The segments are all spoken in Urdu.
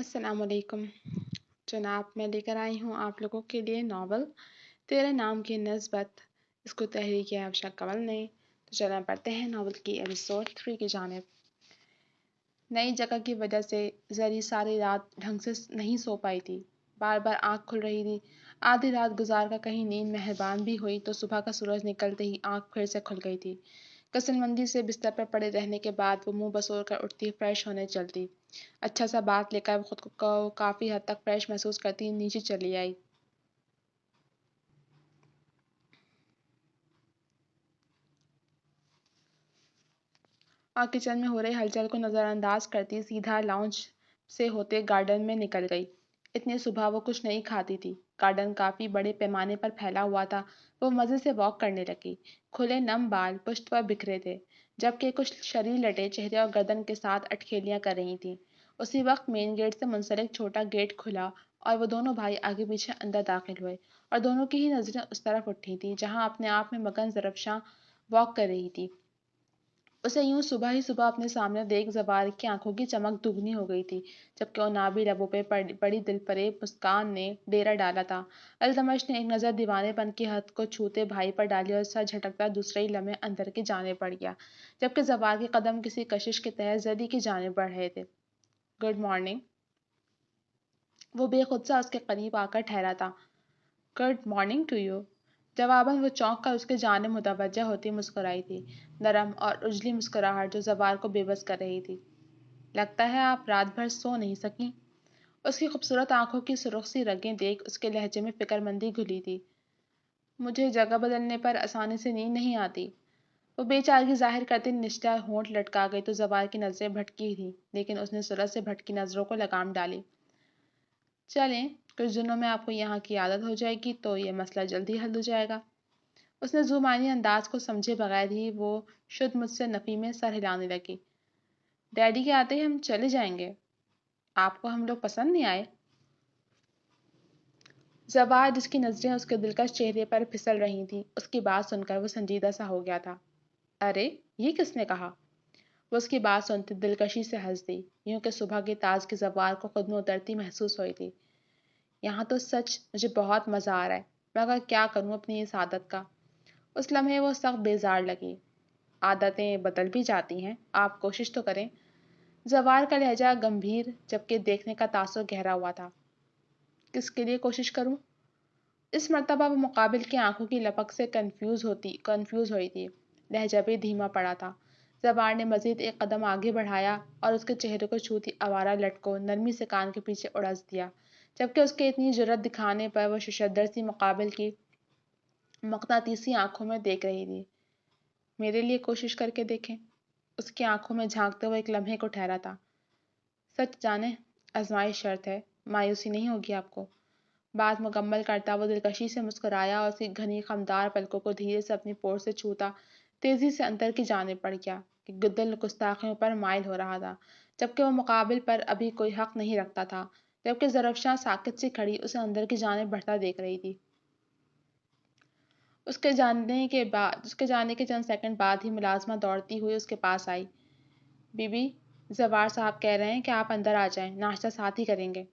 السلام علیکم جناب، میں لے کر آئی ہوں آپ لوگوں کے لیے ناول تیرے نام کی نسبت. اس کو تحریک افشا کمل نے. تو چلنا پڑھتے ہیں ناول کی ایپیسوڈ 3 کی جانب. نئی جگہ کی وجہ سے زری ساری رات ڈھنگ سے نہیں سو پائی تھی. بار بار آنکھ کھل رہی تھی. آدھی رات گزار کر کہیں نیند مہربان بھی ہوئی تو صبح کا سورج نکلتے ہی آنکھ پھر سے کھل گئی تھی. کسل مندی سے بستر پر پڑے رہنے کے بعد وہ منہ بسور کر اٹھتی، فریش ہونے چلتی. اچھا سا بات لے کر وہ خود کو کافی حد تک فریش محسوس کرتی نیچے چلی آئی. اور کچن میں ہو رہی ہلچل کو نظر انداز کرتی سیدھا لاؤنج سے ہوتے گارڈن میں نکل گئی. اتنی صبح وہ کچھ نہیں کھاتی تھی. گارڈن کافی بڑے پیمانے پر پھیلا ہوا تھا. وہ مزے سے واک کرنے لگی. کھلے نم بال پشت پر بکھرے تھے، جبکہ کچھ شریر لٹے چہرے اور گردن کے ساتھ اٹکھیلیاں کر رہی تھیں. اسی وقت مین گیٹ سے منسلک چھوٹا گیٹ کھلا اور وہ دونوں بھائی آگے پیچھے اندر داخل ہوئے، اور دونوں کی ہی نظریں اس طرف اٹھی تھیں جہاں اپنے آپ میں مگن زرفشاں واک کر رہی تھی. اسے یوں صبح ہی صبح اپنے سامنے دیکھ زوال کی آنکھوں کی چمک دگنی ہو گئی تھی، جبکہ عنابی لبوں پہ بڑی دل فریب مسکان نے ڈیرا ڈالا تھا. التمش نے ایک نظر دیوانے پن کی حد کو چھوتے بھائی پر ڈالی اور سر جھٹکتا دوسرے ہی لمحے اندر کی جانب بڑھ گیا، جبکہ زوال کے قدم کسی کشش کے تحت زری کی جانب بڑھ رہے تھے. Good morning. وہ بے خود سا اس کے قریب آ کر ٹھہرا تھا. Good morning to you. جواباً وہ چونک کر اس کے جانب متوجہ ہوتی مسکرائی تھی، نرم اور اجلی مسکراہٹ جو زوال کو بے بس کر رہی تھی. لگتا ہے آپ رات بھر سو نہیں سکیں. اس کی خوبصورت آنکھوں کی سرخ سی رگیں دیکھ اس کے لہجے میں فکر مندی گھلی تھی. مجھے جگہ بدلنے پر آسانی سے نیند نہیں آتی. وہ بے چارگی ظاہر کرتے نچلا ہونٹ لٹکا گئی تو زوال کی نظریں بھٹکی تھیں، لیکن اس نے سرعت سے بھٹکی نظروں کو لگام ڈالی. چلیں، کچھ دنوں میں آپ کو یہاں کی عادت ہو جائے گی تو یہ مسئلہ جلدی حل ہو جائے گا. اس نے زبانی انداز کو سمجھے بغیر ہی وہ شد مجھ سے نفی میں سر ہلانے لگی. ڈیڈی کے آتے ہی ہم چلے جائیں گے. آپ کو ہم لوگ پسند نہیں آئے؟ زوال، جس کی نظریں اس کے دلکش چہرے پر پھسل رہی تھیں، اس کی بات سن کر وہ سنجیدہ سا ہو گیا تھا. ارے یہ کس نے کہا؟ وہ اس کی بات سنتی دلکشی سے ہنس دی، یوں کہ صبح کی تازگی زوال کو خود میں اترتی محسوس ہوئی تھی. یہاں تو سچ مجھے بہت مزہ آ رہا ہے، مگر کیا کروں اپنی اس عادت کا. اس لمحے وہ سخت بیزار لگی. عادتیں بدل بھی جاتی ہیں، آپ کوشش تو کریں. زوال کا لہجہ گمبھیر جبکہ دیکھنے کا تاثر گہرا ہوا تھا. کس کے لیے کوشش کروں؟ اس مرتبہ وہ مقابل کی آنکھوں کی لپک سے کنفیوز ہوئی تھی. لہجہ بھی دھیما پڑا تھا. زوال نے مزید ایک قدم آگے بڑھایا اور اس کے چہرے کو چھوتی آوارہ لٹ کو نرمی سے کان کے پیچھے اڑس دیا، جبکہ اس کے اتنی جرأت دکھانے پر وہ ششدر سی مقابل کی مقناطیسی آنکھوں میں دیکھ رہی تھی. میرے لیے کوشش کر کے دیکھیں. اس کی آنکھوں میں جھانکتے ہوئے ایک لمحے کو ٹھہرا تھا. سچ جانیں، آزمائش شرط ہے، مایوسی نہیں ہوگی آپ کو. بات مکمل کرتا وہ دلکشی سے مسکرایا اور اس کی گھنی خمدار پلکوں کو دھیرے سے اپنی پور سے چھوتا تیزی سے اندر کی جانب بڑھ گیا کہ دل گستاخیوں پر مائل ہو رہا تھا، جبکہ وہ مقابل پر ابھی کوئی حق نہیں رکھتا تھا، جبکہ زرفشاں ساکت سی کھڑی اسے اندر کی جانب بڑھتا دیکھ رہی تھی. اس کے جانے کے چند سیکنڈ بعد ہی ملازمہ دوڑتی ہوئی اس کے پاس آئی. بی بی، زوال صاحب کہہ رہے ہیں کہ آپ اندر آ جائیں، ناشتہ ساتھ ہی کریں گے.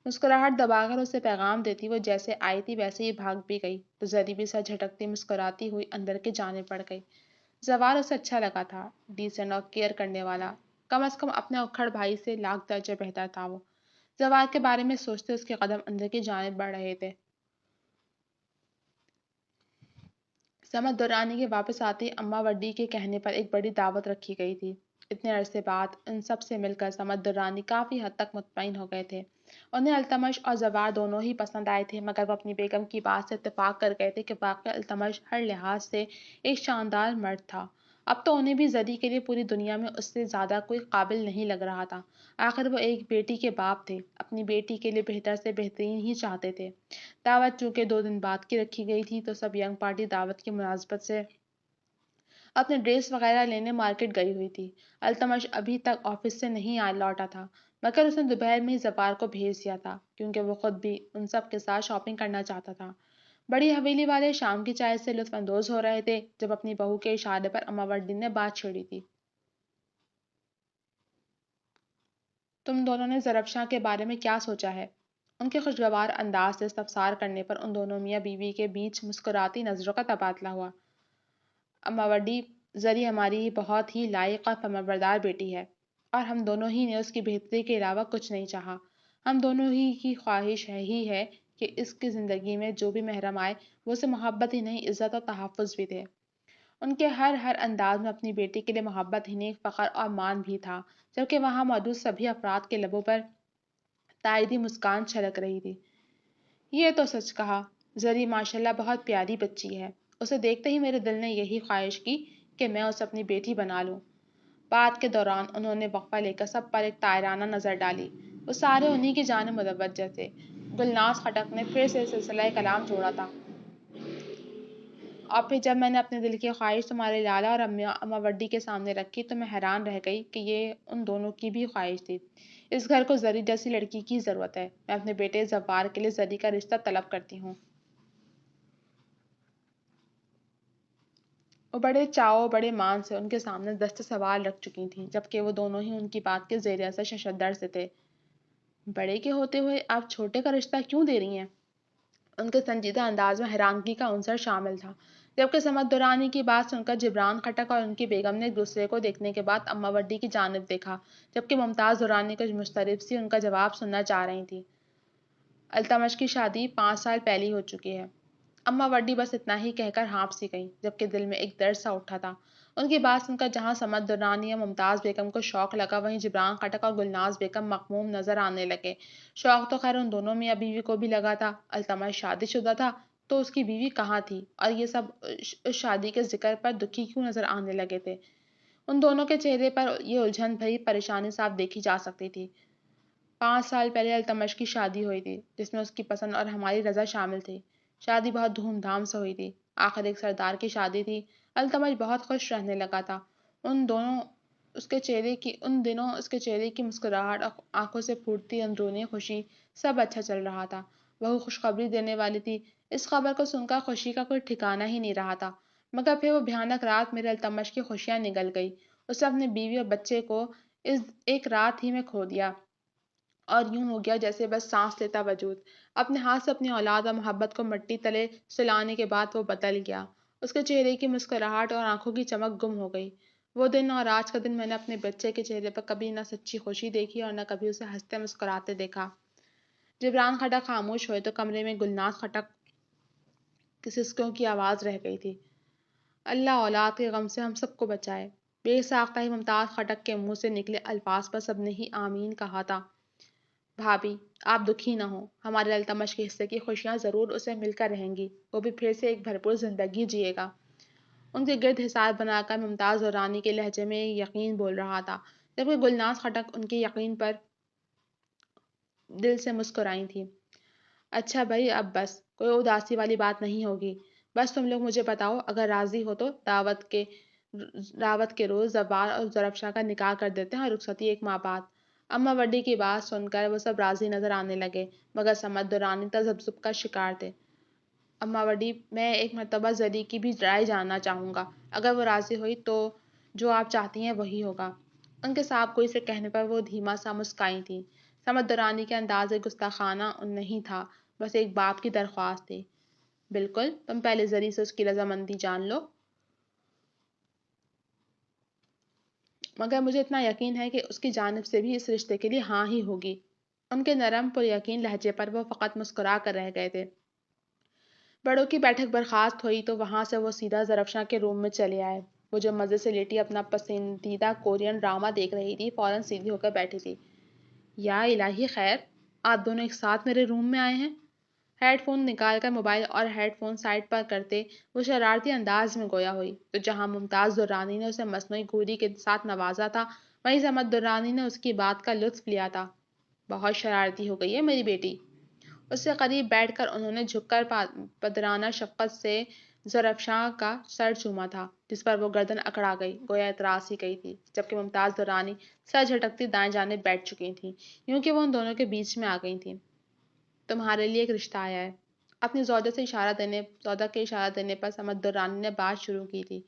مسکراہٹ دبا کر اسے پیغام دیتی وہ جیسے آئی تھی ویسے ہی بھاگ بھی گئی تو زری بھی سر جھٹکتی مسکراتی ہوئی اندر کی جانب بڑھ گئی. زوال اسے اچھا لگا تھا، ڈیسنٹ اور کیئر کرنے والا. کم از کم اپنے اکھڑ بھائی سے لاکھ درجے بہتر تھا وہ. زوال کے بارے میں سوچتے اس کے قدم اندر کی جانب بڑھ رہے تھے. سمت دورانی کے واپس آتے ہی اماں وڈی کے کہنے پر ایک بڑی دعوت رکھی گئی تھی. اتنے عرصے بعد ان سب سے مل کر سمت دورانی کافی حد تک مطمئن ہو گئے تھے. انہیں التمش اور زوال دونوں ہی پسند آئے تھے، مگر وہ اپنی بیگم کی بات سے اتفاق کر گئے تھے کہ واقعی التمش ہر لحاظ سے ایک شاندار مرد تھا. اب تو انہیں بھی زری کے لیے پوری دنیا میں اس سے زیادہ کوئی قابل نہیں لگ رہا تھا. آخر وہ ایک بیٹی کے باپ تھے، اپنی بیٹی کے لیے بہتر سے بہترین ہی چاہتے تھے. دعوت چونکہ 2 دن بعد کی رکھی گئی تھی تو سب ینگ پارٹی دعوت کی مناسبت سے اپنے ڈریس وغیرہ لینے مارکیٹ گئی ہوئی تھی. التمش ابھی تک آفس سے نہیں لوٹا تھا، مگر اس نے دوپہر میں ہی زوال کو بھیج دیا تھا کیونکہ وہ خود بھی ان سب کے ساتھ شاپنگ کرنا چاہتا تھا. بڑی حویلی والے شام کی چائے سے لطف اندوز ہو رہے تھے جب اپنی بہو کے اشارے پر اماں وڈی نے بات چھیڑی تھی. تم دونوں نے زرفشاں کے بارے میں کیا سوچا ہے؟ ان کے خوشگوار انداز سے استفسار کرنے پر ان دونوں میاں بیوی کے بیچ مسکراتی نظروں کا تبادلہ ہوا۔ اما وڈی، زری ہماری بہت ہی لائق اور فرمانبردار بیٹی ہے، اور ہم دونوں ہی نے اس کی بہتری کے علاوہ کچھ نہیں چاہا۔ ہم دونوں ہی کی خواہش ہے کہ اس کی زندگی میں جو بھی محرم آئے وہ اسے محبت ہی نہیں، عزت اور تحفظ بھی دے۔ ان کے ہر انداز میں اپنی بیٹی کے لیے محبت ہی نہیں، فخر اور مان بھی تھا، جبکہ وہاں موجود سبھی افراد کے لبوں پر تائیدی مسکان چھلک رہی تھی۔ یہ تو سچ کہا، زری ماشاءاللہ بہت پیاری بچی ہے۔ اسے دیکھتے ہی میرے دل نے یہی خواہش کی کہ میں اسے اپنی بیٹی بنا لوں۔ بات کے دوران انہوں نے وقفہ لے کر سب پر ایک طائرانہ نظر ڈالی۔ وہ سارے انہی کی جانب متوجہ تھے۔ گلناز خٹک نے پھر سے سلسلہ کلام جوڑا تھا۔ اور پھر جب میں نے اپنے دل کی خواہش تمہارے لالا اور اما وڈی کے سامنے رکھی تو میں حیران رہ گئی کہ یہ ان دونوں کی بھی خواہش تھی۔ اس گھر کو زری جیسی لڑکی کی ضرورت ہے۔ میں اپنے بیٹے زوار کے لیے زری کا رشتہ طلب کرتی ہوں۔ وہ بڑے چاؤ بڑے مان سے ان کے سامنے دست سوال رکھ چکی تھیں، جبکہ وہ دونوں ہی ان کی بات کے زیر اثر ششدر سے تھے۔ بڑے کے ہوتے ہوئے آپ چھوٹے کا رشتہ کیوں دے رہی ہیں؟ ان کے سنجیدہ انداز میں حیرانگی کا عنصر شامل تھا، جبکہ سمت دورانی کی بات سن کر جبران خٹک اور ان کی بیگم نے ایک دوسرے کو دیکھنے کے بعد اما وڈی کی جانب دیکھا، جبکہ ممتاز دورانی کچھ مضطرب سی ان کا جواب سننا چاہ رہی تھی۔ التمش کی شادی 5 سال پہلے ہو چکی ہے۔ اما وڈی بس اتنا ہی کہہ کر ہانپ سی گئیں، جبکہ دل میں ایک درد سا اٹھا تھا۔ ان کی بات سن کر جہاں سمت دورانی یا ممتاز بیگم کو شوق لگا، وہیں جبران خٹک اور گلناز بیگم مغموم نظر آنے لگے۔ شوق تو خیر ان دونوں میاں بیوی کو بھی لگا تھا۔ التمش شادی شدہ تھا تو اس کی بیوی کہاں تھی، اور یہ سب اس شادی کے ذکر پر دکھی کیوں نظر آنے لگے تھے؟ ان دونوں کے چہرے پر یہ الجھن بھری پریشانی صاف دیکھی جا سکتی تھی۔ 5 سال پہلے التمش کی شادی ہوئی تھی، جس میں اس کی پسند اور ہماری رضا شامل تھی۔ شادی بہت دھوم دھام سے ہوئی تھی۔ آخر ایک سردار کی شادی تھی۔ التمش بہت خوش رہنے لگا تھا۔ ان دنوں اس کے چہرے کی مسکراہٹ اور آنکھوں سے پھوٹتی اندرونی خوشی، سب اچھا چل رہا تھا۔ بہو خوشخبری دینے والی تھی۔ اس خبر کو سن کر خوشی کا کوئی ٹھکانہ ہی نہیں رہا تھا۔ مگر پھر وہ بھیانک رات میرے التمش کی خوشیاں نگل گئی۔ اسے اپنی بیوی اور بچے کو اس ایک رات ہی میں کھو دیا، اور یوں ہو گیا جیسے بس سانس لیتا وجود۔ اپنے ہاتھ سے اپنی اولاد اور محبت کو مٹی تلے سلانے کے بعد وہ بدل گیا۔ اس کے چہرے کی مسکراہٹ اور آنکھوں کی چمک گم ہو گئی۔ وہ دن اور آج کا دن میں نے اپنے بچے کے چہرے پر کبھی نہ سچی خوشی دیکھی اور نہ کبھی اسے ہنستے مسکراتے دیکھا۔ جبران خٹک خاموش ہوئے تو کمرے میں گلناز خٹک کی سسکیوں کی آواز رہ گئی تھی۔ اللہ اولاد کے غم سے ہم سب کو بچائے۔ بے ساختہ ہی ممتاز خٹک کے منہ سے نکلے الفاظ پر سب نے ہی آمین کہا تھا۔ بھابھی، آپ دکھی نہ ہوں، ہمارے التمش کے حصے کی خوشیاں ضرور اسے مل کر رہیں گی، وہ بھی پھر سے ایک بھرپور زندگی جیے گا۔ ان کے گرد حساب بنا کر ممتاز دورانی کے لہجے میں یقین بول رہا تھا، جبکہ گلناز خٹک ان کے یقین پر دل سے مسکرائی تھی۔ اچھا بھائی، اب بس کوئی اداسی والی بات نہیں ہوگی۔ بس تم لوگ مجھے بتاؤ، اگر راضی ہو تو دعوت کے روز زوار اور زرفشاں کا نکاح کر دیتے ہیں، اور رخصتی 1 ماہ بعد۔ اما وڈی کی بات سن کر وہ سب راضی نظر آنے لگے، مگر سمت دورانی تذبذب کا شکار تھے۔ اما وڈی، میں ایک مرتبہ زری کی بھی رائے جاننا چاہوں گا۔ اگر وہ راضی ہوئی تو جو آپ چاہتی ہیں وہی ہوگا۔ ان کے صاحب کوئی سے کہنے پر وہ دھیما سا مسکرائی تھیں۔ سمت دورانی کے انداز گستاخانہ نہیں تھا، بس ایک باپ کی درخواست تھی۔ بالکل، تم پہلے زری سے اس کی رضامندی جان لو۔ مگر مجھے اتنا یقین ہے کہ اس کی جانب سے بھی اس رشتے کے لیے ہاں ہی ہوگی۔ ان کے نرم پر یقین لہجے پر وہ فقط مسکرا کر رہ گئے تھے۔ بڑوں کی بیٹھک برخاست ہوئی تو وہاں سے وہ سیدھا زرفشاں کے روم میں چلے آئے۔ وہ جو مزے سے لیٹی اپنا پسندیدہ کورین ڈرامہ دیکھ رہی تھی، فوراً سیدھی ہو کر بیٹھی تھی۔ یا الہی خیر، آپ دونوں ایک ساتھ میرے روم میں آئے ہیں؟ ہیڈ فون نکال کر موبائل اور ہیڈ فون سائڈ پر کرتے وہ شرارتی انداز میں گویا ہوئی، تو جہاں ممتاز دورانی نے اسے مصنوعی گوری کے ساتھ نوازا تھا، وہیں سمت دورانی نے اس کی بات کا لطف لیا تھا۔ بہت شرارتی ہو گئی ہے میری بیٹی۔ اس سے قریب بیٹھ کر انہوں نے جھک کر پدرانہ شفقت سے زرفشاں کا سر چوما تھا، جس پر وہ گردن اکڑا گئی، گویا اعتراض ہی گئی تھی، جبکہ ممتاز دورانی سر جھٹکتی دائیں جانب بیٹھ چکی تھیں، یوں کہ وہ ان دونوں کے بیچ میں آ گئی تھیں۔ تمہارے لیے ایک رشتہ آیا ہے۔ اپنی زوجہ کے اشارہ دینے پر سمت دورانی نے بات شروع کی تھی،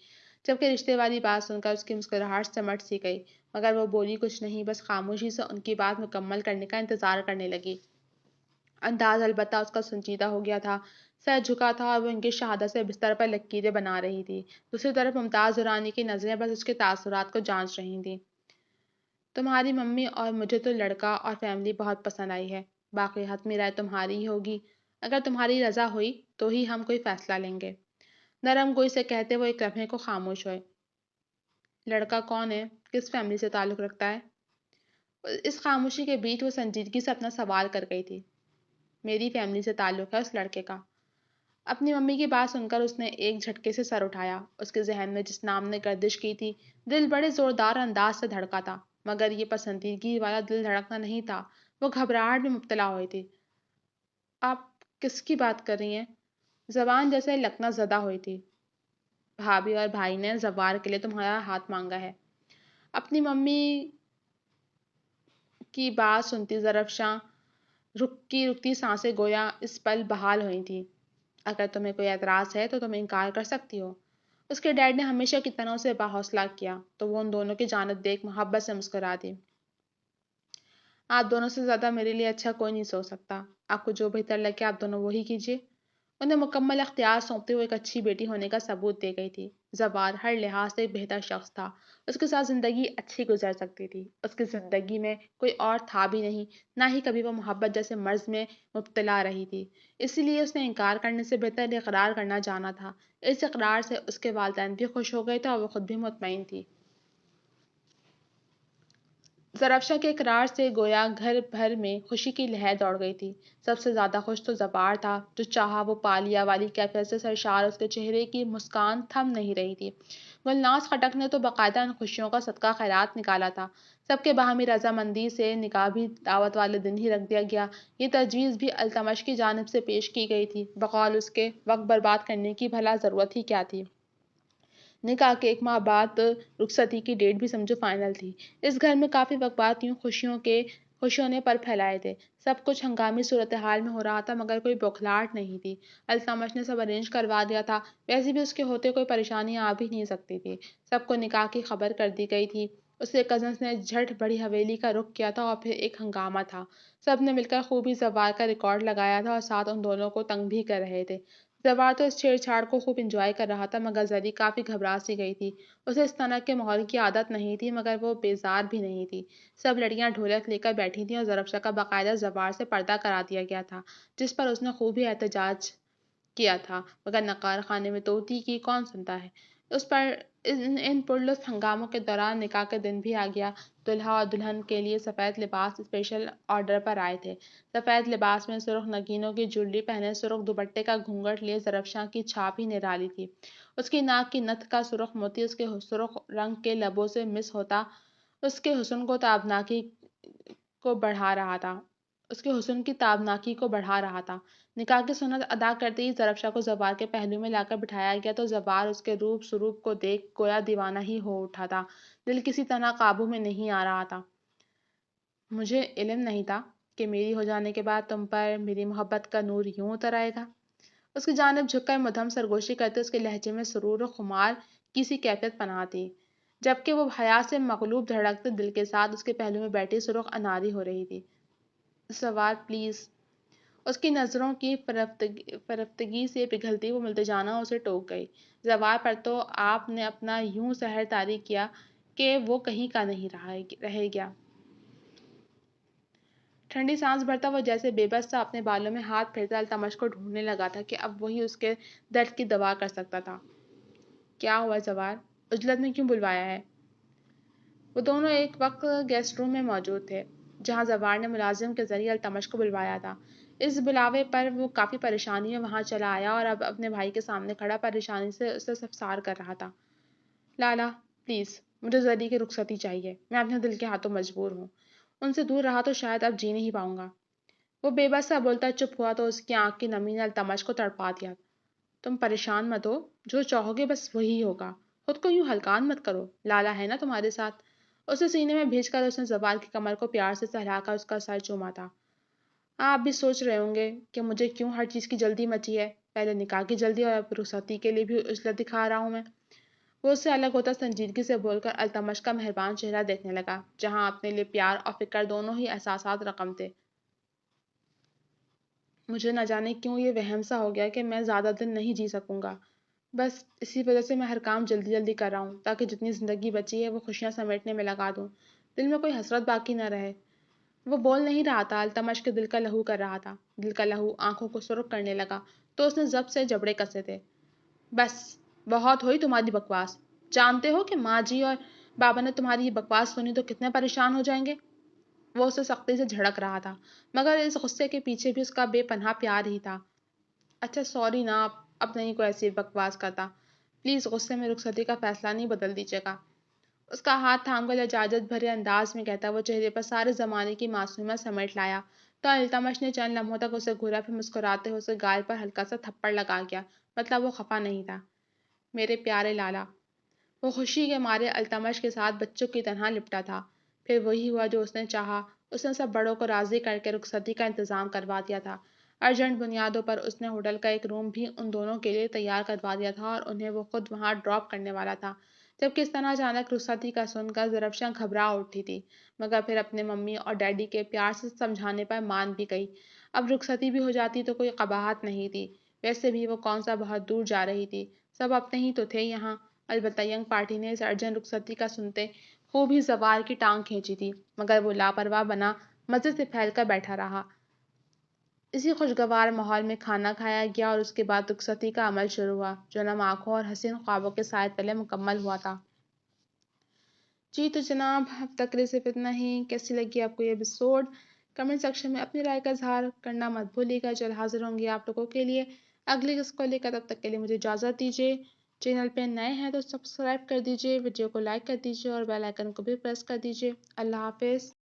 جبکہ رشتے والی بات سن کر اس کی مسکراہٹ سمٹ سی گئی۔ مگر وہ بولی کچھ نہیں، بس خاموشی سے ان کی بات مکمل کرنے کا انتظار کرنے لگی۔ انداز البتہ اس کا سنجیدہ ہو گیا تھا، سر جھکا تھا اور وہ ان کی شہادت سے بستر پر لکیریں بنا رہی تھی۔ دوسری طرف ممتاز درانی کی نظریں بس اس کے تاثرات کو جانچ رہی تھیں۔ تمہاری ممی اور مجھے تو لڑکا اور فیملی بہت پسند آئی ہے، باقی حتمی رائے تمہاری ہی ہوگی۔ اگر تمہاری رضا ہوئی تو ہی ہم کوئی فیصلہ لیں گے۔ نرم گوئی سے کہتے وہ ایک لمحے کو خاموش ہوئے۔ لڑکا کون ہے؟ کس فیملی سے تعلق رکھتا ہے؟ اس خاموشی کے بیچ وہ سنجیدگی سے اپنا سوال کر گئی تھی۔ میری فیملی سے تعلق ہے اس لڑکے کا۔ اپنی ممی کی بات سن کر اس نے ایک جھٹکے سے سر اٹھایا۔ اس کے ذہن میں جس نام نے گردش کی تھی، دل بڑے زوردار انداز سے دھڑکا تھا، مگر یہ پسندیدگی والا دل دھڑکنا نہیں تھا، وہ گھبراہٹ میں مبتلا ہوئی تھی۔ آپ کس کی بات کر رہی ہیں؟ زبان جیسے لکنا زدہ ہوئی تھی۔ بھابھی اور بھائی نے زوار کے لیے تمہارا ہاتھ مانگا ہے۔ اپنی ممی کی بات سنتی زرفشاں رکتی رکتی سانسیں گویا اس پل بحال ہوئی تھی۔ اگر تمہیں کوئی اعتراض ہے تو تم انکار کر سکتی ہو۔ اس کے ڈیڈ نے ہمیشہ کی طرح اسے باحوصلہ کیا تو وہ ان دونوں کی جانب دیکھ محبت سے مسکرا دی۔ آپ دونوں سے زیادہ میرے لیے اچھا کوئی نہیں سوچ سکتا۔ آپ کو جو بہتر لگے آپ دونوں وہی کیجیے۔ انہیں مکمل اختیار سونپتے ہوئے ایک اچھی بیٹی ہونے کا ثبوت دے گئی تھی۔ زوار ہر لحاظ سے ایک بہتر شخص تھا، اس کے ساتھ زندگی اچھی گزر سکتی تھی۔ اس کی زندگی میں کوئی اور تھا بھی نہیں، نہ ہی کبھی وہ محبت جیسے مرض میں مبتلا رہی تھی، اسی لیے اس نے انکار کرنے سے بہتر اقرار کرنا جانا تھا۔ اس اقرار سے اس کے والدین بھی خوش ہو گئے تھے اور وہ خود بھی مطمئن تھی۔ زرفشا کے اقرار سے گویا گھر بھر میں خوشی کی لہر دوڑ گئی تھی۔ سب سے زیادہ خوش تو زوار تھا، جو چاہا وہ پالیا والی کیفیت سے سرشار اس کے چہرے کی مسکان تھم نہیں رہی تھی۔ گلناز خٹک نے تو باقاعدہ ان خوشیوں کا صدقہ خیرات نکالا تھا۔ سب کے باہمی رضامندی سے نکاح بھی دعوت والے دن ہی رکھ دیا گیا۔ یہ تجویز بھی التمش کی جانب سے پیش کی گئی تھی، بقول اس کے وقت برباد کرنے کی بھلا ضرورت ہی کیا تھی۔ نکاح کے 1 ماہ بعد رخصتی کی ڈیٹ بھی سمجھو فائنل تھی۔ اس گھر میں کافی وقت بعد یوں خوشیوں نے پر پھیلائے تھے۔ سب کچھ ہنگامی صورتحال میں ہو رہا تھا، مگر کوئی بوکھلاہٹ نہیں تھی۔ التمش نے سب ارینج کروا دیا تھا، ویسے بھی اس کے ہوتے کوئی پریشانی آ بھی نہیں سکتی تھی۔ سب کو نکاح کی خبر کر دی گئی تھی۔ اس کے کزنز نے جھٹ بڑی حویلی کا رخ کیا تھا اور پھر ایک ہنگامہ تھا۔ سب نے مل کر خوبی زوار کا ریکارڈ لگایا تھا اور ساتھ ان دونوں کو تنگ بھی کر رہے تھے۔ زوار تو اس چھیڑ چھاڑ کو خوب انجوائے کر رہا تھا، مگر زری کافی گھبرا سی گئی تھی۔ اسے اس طرح کے ماحول کی عادت نہیں تھی، مگر وہ بیزار بھی نہیں تھی۔ سب لڑکیاں ڈھولک لے کر بیٹھی تھیں اور زرفشا کا باقاعدہ زوار سے پردہ کرا دیا گیا تھا، جس پر اس نے خوب ہی احتجاج کیا تھا، مگر نقار خانے میں طوطی کی کون سنتا ہے۔ اس پر ان پرلطف ہنگاموں کے دوران نکاح کے دن بھی آ گیا۔ دلہا اور دلہن کے لیے سفید لباس اسپیشل آرڈر پر آئے تھے۔ سفید لباس میں سرخ نگینوں کی جویلری پہنے، سرخ دوپٹے کا گھونگھٹ لیے زرفشاں کی چھاپ ہی نرالی تھی۔ اس کی ناک کی نتھ کا سرخ موتی اس کے سرخ رنگ کے لبوں سے مس ہوتا اس کے حسن کو تابناکی کو بڑھا رہا تھا۔ نکاح کی سنت ادا کرتے ہی زرفشا کو زوار کے پہلو میں لا کر بٹھایا گیا تو زوار اس کے روپ سروپ کو دیکھ گویا دیوانہ ہی ہو اٹھا تھا۔ دل کسی طرح قابو میں نہیں آ رہا تھا۔ مجھے علم نہیں تھا کہ میری ہو جانے کے بعد تم پر میری محبت کا نور یوں اتر آئے گا۔ اس کی جانب جھک کر مدھم سرگوشی کرتے اس کے لہجے میں سرور و خمار کی سی کیفیت پنہاں تھی، جبکہ وہ حیا سے مغلوب دھڑکتے دل کے ساتھ اس کے پہلو میں بیٹھی سرخ اناری ہو رہی تھی۔ زوار پلیز۔ اس کی نظروں کی فریفتگی سے پگھلتی وہ ملتجانہ اسے ٹوک گئی۔ زوار پر تو آپ نے اپنا یوں سحر طاری کیا کہ وہ کہیں کا نہیں رہ گیا۔ ٹھنڈی سانس بھرتا وہ جیسے بے بس سا اپنے بالوں میں ہاتھ پھیرتا التمش کو ڈھونڈنے لگا تھا کہ اب وہی اس کے درد کی دوا کر سکتا تھا۔ کیا ہوا زوار؟ عجلت میں کیوں بلوایا ہے؟ وہ دونوں ایک وقت گیسٹ روم میں موجود تھے، جہاں زوار نے ملازم کے ذریعے التمش کو بلوایا تھا۔ اس بلاوے پر وہ کافی پریشانی میں وہاں چلا آیا اور اب اپنے بھائی کے سامنے کھڑا پریشانی سے اسے استفسار کر رہا تھا۔ لالا پلیز، مجھے زری کی رخصتی چاہیے، میں اپنے دل کے ہاتھوں مجبور ہوں، ان سے دور رہا تو شاید اب جی نہیں پاؤں گا۔ وہ بے بس سا بولتا چپ ہوا تو اس کی آنکھ کی نمی نے التمش کو تڑپا دیا۔ تم پریشان مت ہو، جو چاہو گے بس وہی ہوگا، خود کو یوں ہلکان مت کرو، لالا ہے نا تمہارے ساتھ۔ اسے سینے میں بھیج کر اس نے زوار کی کمر کو پیار سے سہلا کر اس کا سر چوما تھا۔ آپ بھی سوچ رہے ہوں گے کہ مجھے کیوں ہر چیز کی جلدی مچی ہے، پہلے نکاح کی جلدی اور اب رخصتی کے لیے بھی عجلت دکھا رہا ہوں میں۔ وہ اس سے الگ ہوتا سنجیدگی سے بول کر التمش کا مہربان چہرہ دیکھنے لگا، جہاں اپنے لیے پیار اور فکر دونوں ہی احساسات رقم تھے۔ مجھے نہ جانے کیوں یہ وہم سا ہو گیا کہ میں زیادہ دن نہیں جی سکوں گا۔ بس اسی وجہ سے میں ہر کام جلدی جلدی کر رہا ہوں، تاکہ جتنی زندگی بچی ہے وہ خوشیاں سمیٹنے میں لگا دوں، دل میں کوئی حسرت باقی نہ رہے۔ وہ بول نہیں رہا تھا، التمش کے دل کا لہو کر رہا تھا۔ دل کا لہو آنکھوں کو سرخ کرنے لگا تو اس نے ضبط سے جبڑے کسے تھے۔ بس بہت ہوئی تمہاری بکواس۔ جانتے ہو کہ ماں جی اور بابا نے تمہاری یہ بکواس سنی تو کتنے پریشان ہو جائیں گے؟ وہ اسے سختی سے جھڑک رہا تھا، مگر اس غصے کے پیچھے بھی اس کا بے پناہ پیار ہی تھا۔ اچھا سوری نا، اب نہیں کوئی ایسی بکواس کرتا، پلیز غصے میں رخصتی کا فیصلہ نہیں بدل دیجیے گا۔ اس کا ہاتھ تھام کر لجاجت بھرے انداز میں کہتا وہ چہرے پر سارے زمانے کی معصومیت سمیٹ لایا، تو التمش نے چند لمحوں تک اسے گھورا، پھر مسکراتے ہوئے اسے گال پر ہلکا سا تھپڑ لگا گیا، مطلب وہ خفا نہیں تھا۔ میرے پیارے لالا۔ وہ خوشی کے مارے التمش کے ساتھ بچوں کی طرح لپٹا تھا۔ پھر وہی ہوا جو اس نے چاہا، اس نے سب بڑوں کو راضی کر کے رخصتی کا انتظام کروا دیا تھا۔ ارجنٹ بنیادوں پر اس نے ہوٹل کا ایک روم بھی ان دونوں کے لیے تیار کروا دیا تھا اور انہیں وہ خود وہاں ڈراپ کرنے والا تھا۔ جبکہ اس طرح اچانک رخصتی کا سن کر زرفشاں گھبرا اٹھی تھی، مگر پھر اپنے ممی اور ڈیڈی کے پیار سے سمجھانے پر مان بھی گئی۔ اب رخصتی بھی ہو جاتی تو کوئی قباحت نہیں تھی، ویسے بھی وہ کون سا بہت دور جا رہی تھی، سب اپنے ہی تو تھے یہاں۔ البتہ ینگ پارٹی نے اس ارجنٹ رخصتی کا سنتے خوب ہی زوال کی ٹانگ کھینچی تھی، مگر وہ لاپرواہ بنا مزے سے پھیل کر بیٹھا رہا۔ اسی خوشگوار ماحول میں کھانا کھایا گیا اور اس کے بعد رخصتی کا عمل شروع ہوا، جو نم آنکھوں اور حسین خوابوں کے سائے تلے مکمل ہوا تھا۔ جی تو جناب، اب تک کے لیے صرف اتنا ہی۔ کیسی لگی آپ کو یہ ایپیسوڈ؟ کمنٹ سیکشن میں اپنی رائے کا اظہار کرنا مت بھولیے گا۔ جلد حاضر ہوں گی آپ لوگوں کے لیے اگلی قسط کو لے کر، تب تک کے لیے مجھے اجازت دیجیے۔ چینل پہ نئے ہیں تو سبسکرائب کر دیجیے، ویڈیو کو لائک کر دیجیے اور بیل آئیکن کو بھی پریس کر دیجیے۔ اللہ حافظ۔